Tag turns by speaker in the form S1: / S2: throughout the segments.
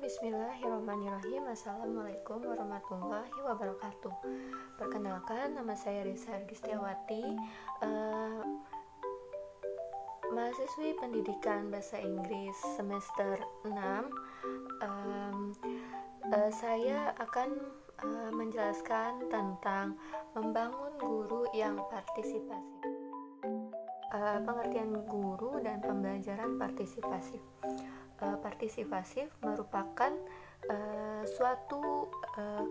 S1: Bismillahirrahmanirrahim. Assalamualaikum warahmatullahi wabarakatuh. Perkenalkan, nama saya Risa Argistiawati, mahasiswi pendidikan bahasa Inggris semester 6. Saya akan menjelaskan tentang membangun guru yang partisipasif. Pengertian guru dan pembelajaran partisipasif. Partisipasif merupakan suatu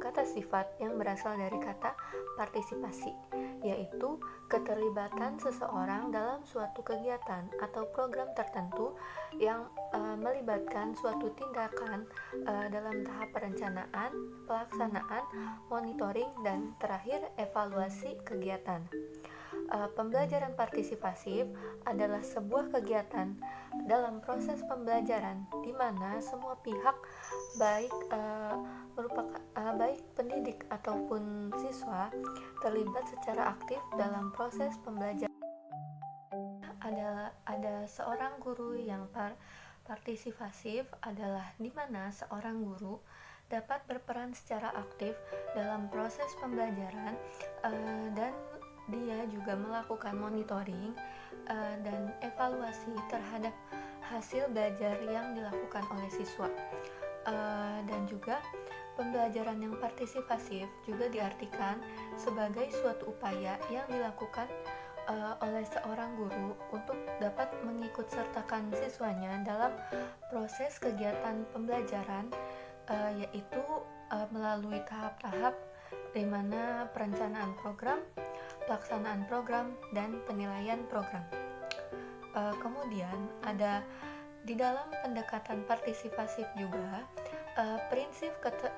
S1: kata sifat yang berasal dari kata partisipasi, yaitu keterlibatan seseorang dalam suatu kegiatan atau program tertentu yang melibatkan suatu tindakan dalam tahap perencanaan, pelaksanaan, monitoring, dan terakhir evaluasi kegiatan. Pembelajaran partisipasif adalah sebuah kegiatan dalam proses pembelajaran di mana semua pihak baik pendidik ataupun siswa terlibat secara aktif dalam proses pembelajaran. Ada seorang guru yang partisipasif adalah di mana seorang guru dapat berperan secara aktif dalam proses pembelajaran dan dia juga melakukan monitoring dan evaluasi terhadap hasil belajar yang dilakukan oleh siswa. Dan juga pembelajaran yang partisipasif juga diartikan sebagai suatu upaya yang dilakukan oleh seorang guru untuk dapat mengikut sertakan siswanya dalam proses kegiatan pembelajaran, yaitu melalui tahap-tahap di mana perencanaan program, pelaksanaan program, dan penilaian program. Kemudian ada di dalam pendekatan partisipasif juga prinsip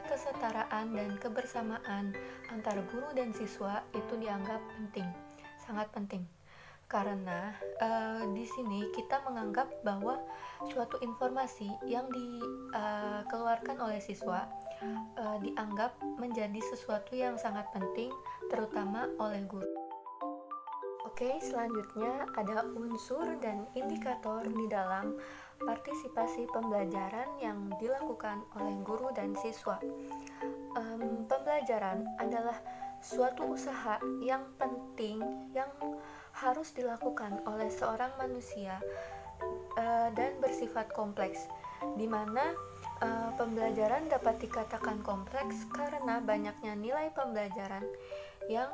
S1: kesetaraan dan kebersamaan antara guru dan siswa itu dianggap penting, sangat penting. Karena di sini kita menganggap bahwa suatu informasi yang dikeluarkan oleh siswa dianggap menjadi sesuatu yang sangat penting, terutama oleh guru. Oke, selanjutnya ada unsur dan indikator di dalam partisipasi pembelajaran yang dilakukan oleh guru dan siswa. Pembelajaran adalah suatu usaha yang penting yang harus dilakukan oleh seorang manusia dan bersifat kompleks, di mana pembelajaran dapat dikatakan kompleks karena banyaknya nilai pembelajaran yang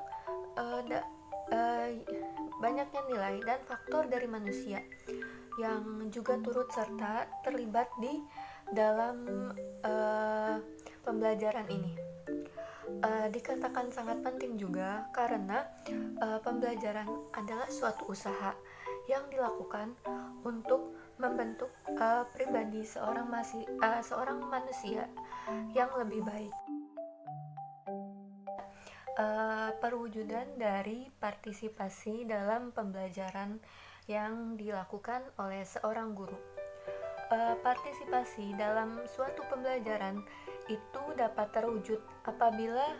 S1: banyaknya nilai dan faktor dari manusia yang juga turut serta terlibat di dalam pembelajaran ini. Dikatakan sangat penting juga karena pembelajaran adalah suatu usaha yang dilakukan untuk membentuk pribadi seorang manusia yang lebih baik. Perwujudan dari partisipasi dalam pembelajaran yang dilakukan oleh seorang guru. Partisipasi dalam suatu pembelajaran itu dapat terwujud apabila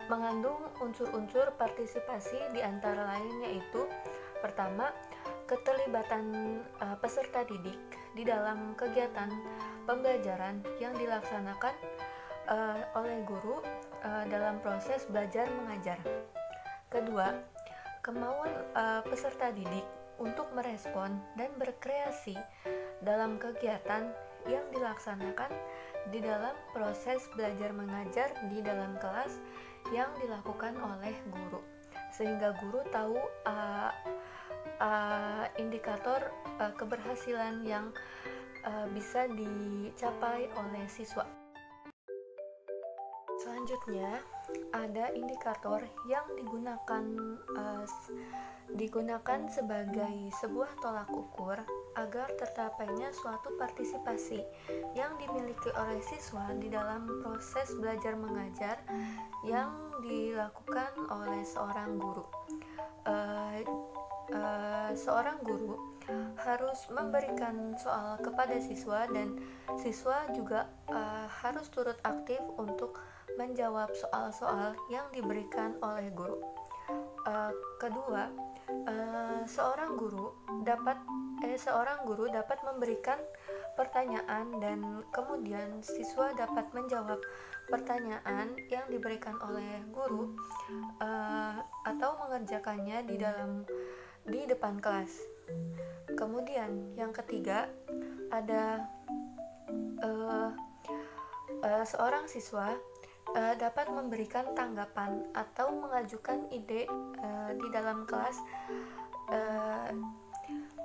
S1: mengandung unsur-unsur partisipasi, di antara lain yaitu pertama, keterlibatan peserta didik di dalam kegiatan pembelajaran yang dilaksanakan oleh guru dalam proses belajar mengajar. Kedua, kemauan peserta didik untuk merespon dan berkreasi dalam kegiatan yang dilaksanakan di dalam proses belajar mengajar di dalam kelas yang dilakukan oleh guru, sehingga guru tahu indikator keberhasilan yang bisa dicapai oleh siswa. Selanjutnya ada indikator yang digunakan sebagai sebuah tolak ukur agar tercapainya suatu partisipasi yang dimiliki oleh siswa di dalam proses belajar mengajar yang dilakukan oleh seorang guru. Seorang guru harus memberikan soal kepada siswa dan siswa juga harus turut aktif untuk menjawab soal-soal yang diberikan oleh guru. Kedua, Seorang guru dapat memberikan pertanyaan dan kemudian siswa dapat menjawab pertanyaan yang diberikan oleh guru atau mengerjakannya di depan kelas. Kemudian yang ketiga ada uh, seorang siswa dapat memberikan tanggapan atau mengajukan ide di dalam kelas uh,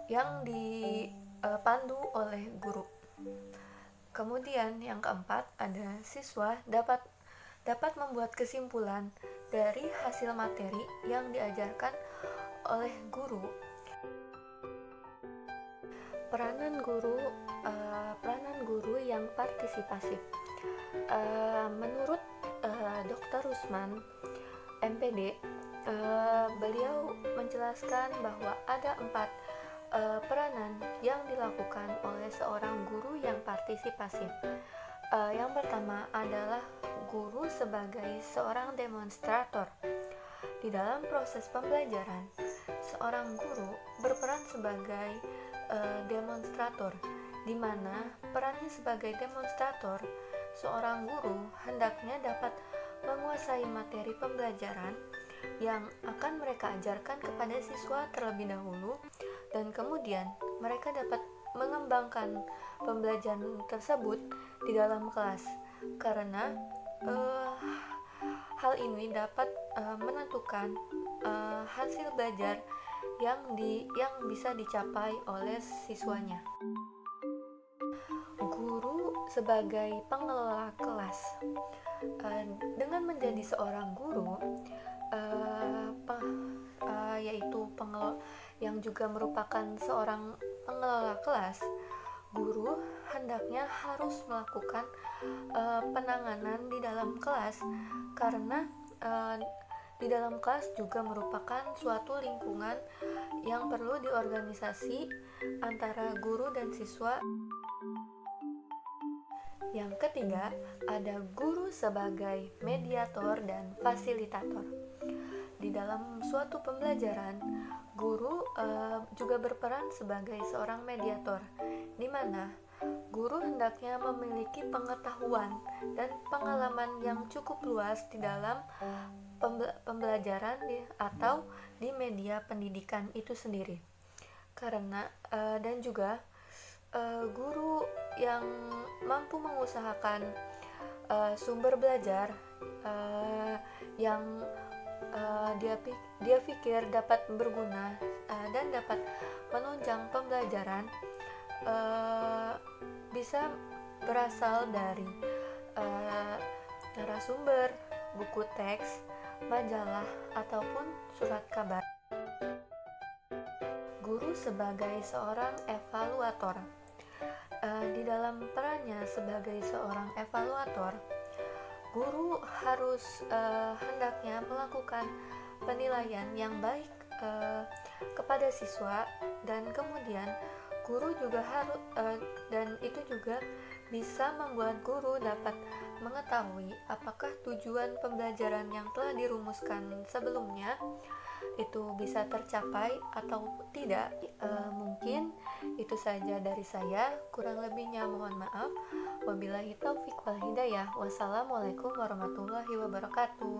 S1: yang dipandu oleh guru. Kemudian yang keempat ada siswa dapat membuat kesimpulan dari hasil materi yang diajarkan oleh guru. Peranan guru yang partisipasif. Menurut Dr. Rusman, MPD, beliau menjelaskan bahwa ada 4 peranan yang dilakukan oleh seorang guru yang partisipasif. Yang pertama adalah guru sebagai seorang demonstrator. Di dalam proses pembelajaran, seorang guru berperan sebagai demonstrator, di mana perannya sebagai demonstrator, seorang guru hendaknya dapat menguasai materi pembelajaran yang akan mereka ajarkan kepada siswa terlebih dahulu, dan kemudian mereka dapat mengembangkan pembelajaran tersebut di dalam kelas, karena hal ini dapat menentukan hasil belajar yang bisa dicapai oleh siswanya. Guru sebagai pengelola kelas. Dengan menjadi seorang guru, yaitu yang juga merupakan seorang pengelola kelas, guru hendaknya harus melakukan penanganan di dalam kelas, karena di dalam kelas juga merupakan suatu lingkungan yang perlu diorganisasi antara guru dan siswa. Yang ketiga, ada guru sebagai mediator dan fasilitator. Di dalam suatu pembelajaran, guru juga berperan sebagai seorang mediator, di mana guru hendaknya memiliki pengetahuan dan pengalaman yang cukup luas di dalam pembelajaran atau di media pendidikan itu sendiri. Karena dan juga guru yang mampu mengusahakan sumber belajar yang dia pikir dapat berguna dan dapat menunjang pembelajaran bisa berasal dari narasumber, buku teks, majalah, ataupun surat kabar. Guru sebagai seorang evaluator. Di dalam perannya sebagai seorang evaluator, guru harus hendaknya melakukan penilaian yang baik kepada siswa, dan kemudian guru juga harus dan itu juga bisa membuat guru dapat mengetahui apakah tujuan pembelajaran yang telah dirumuskan sebelumnya itu bisa tercapai atau tidak. Mungkin itu saja dari saya, kurang lebihnya mohon maaf. Wabillahi taufik wal hidayah. Wassalamualaikum warahmatullahi wabarakatuh.